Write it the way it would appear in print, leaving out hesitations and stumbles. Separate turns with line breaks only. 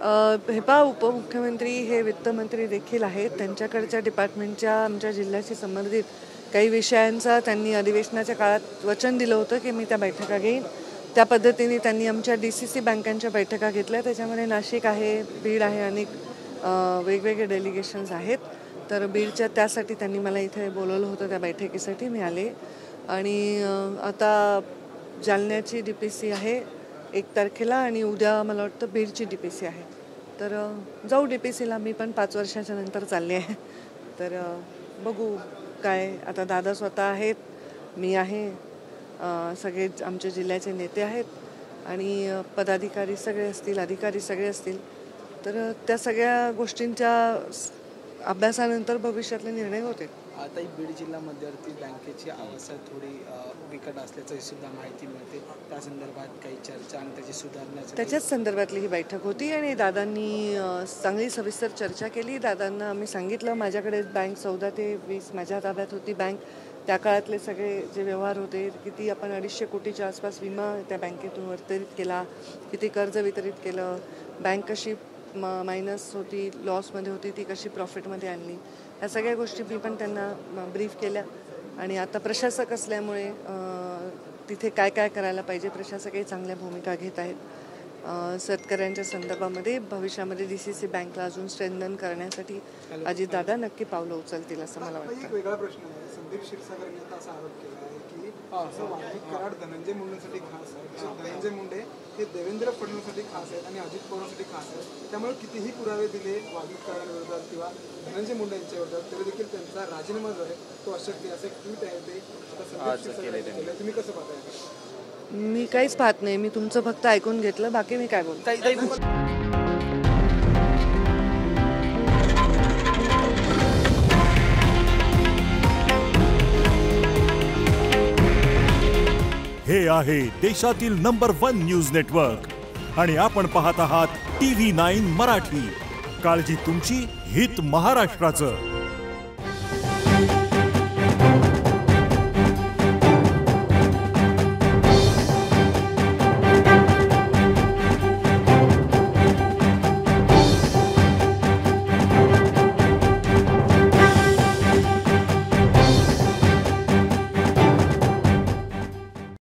हे पहा, उपमुख्यमंत्री हे वित्तमंत्री देखील आहेत. त्यांच्याकडच्या डिपार्टमेंटच्या आमच्या जिल्ह्याशी संबंधित काही विषयांचा त्यांनी अधिवेशनाच्या काळात वचन दिलं होतं की मी त्या बैठका घेईन. त्या पद्धतीने त्यांनी आमच्या DCC बँकांच्या बैठका घेतल्या. त्याच्यामध्ये नाशिक आहे, बीड आहे, अनेक वेगवेगळे डेलिगेशन्स आहेत. तर बीडच्या त्यासाठी त्यांनी मला इथे बोलवलं होतं. त्या बैठकीसाठी मी आले. आणि आता जालन्याची DPC आहे 1 तारखेला आणि उद्या मला वाटतं बीडची DPC आहे. तर जाऊ DPCला. मी पण 5 वर्षाच्या नंतर चालले आहे. तर बघू काय. आता दादा स्वतः आहेत, मी आहे, सगळे आमच्या जिल्ह्याचे नेते आहेत आणि पदाधिकारी सगळे असतील, अधिकारी सगळे असतील. तर त्या सगळ्या गोष्टींच्या अभ्यासानंतर भविष्यातले निर्णय होते.
आता बीड जिल्हा मध्यवर्ती बँकेची अवस्था थोडी बिकट असल्याची सुद्धा माहिती मिळते. त्या संदर्भात काही चर्चा आणि त्याची सुधारण्याची
त्याच्याच संदर्भातली ही बैठक होती आणि दादांनी चांगली सविस्तर चर्चा केली. दादांना आम्ही सांगितलं माझ्याकडे बँक 14 ते 20 माझ्या ताब्यात होती बँक. त्या काळातले सगळे जे व्यवहार होते, किती आपण 250 कोटीच्या आसपास विमा त्या बँकेतून वितरित केला, किती कर्ज वितरित केलं, बँक कशी मायनस होती, लॉसमध्ये होती, ती कशी प्रॉफिटमध्ये आणली, ह्या सगळ्या गोष्टी मी पण त्यांना ब्रीफ केल्या. आणि आता प्रशासक असल्यामुळे तिथे काय काय करायला पाहिजे, प्रशासकही चांगल्या भूमिका घेत आहेत. शेतकऱ्यांच्या संदर्भामध्ये भविष्यामध्ये DCC बँकला अजून स्ट्रेंथन करण्यासाठी अजितदादा नक्की पावलं उचलतील असं मला वाटतं.
एक वेगळा प्रश्न आहे. संदीप क्षीरसागर यांनी आता असा आरोप केला आहे की वाल्मिक कराड धनंजय मुंडेंसाठी खास आहे. धनंजय मुंडे हे देवेंद्र फडणवीससाठी खास आहेत आणि अजित पवारांसाठी खास आहेत. त्यामुळे कितीही पुरावे दिले वाल्मिक कराडांविरोधात किंवा धनंजय मुंडे यांच्या विरोधात तरी देखील त्यांचा राजीनामा जो आहे तो अशक्य. असं एक ट्विट आहे ते आता संदीप क्षीरसागर केलं. तुम्ही कसं पाहताय?
मी काहीच पाहत नाही. मी तुमचं फक्त ऐकून घेतलं, बाकी मी काय बोलतो.
हे आहे देशातील नंबर 1 न्यूज नेटवर्क आणि आपण पाहत आहात TV9 मराठी. काळजी तुमची, हित महाराष्ट्राचं.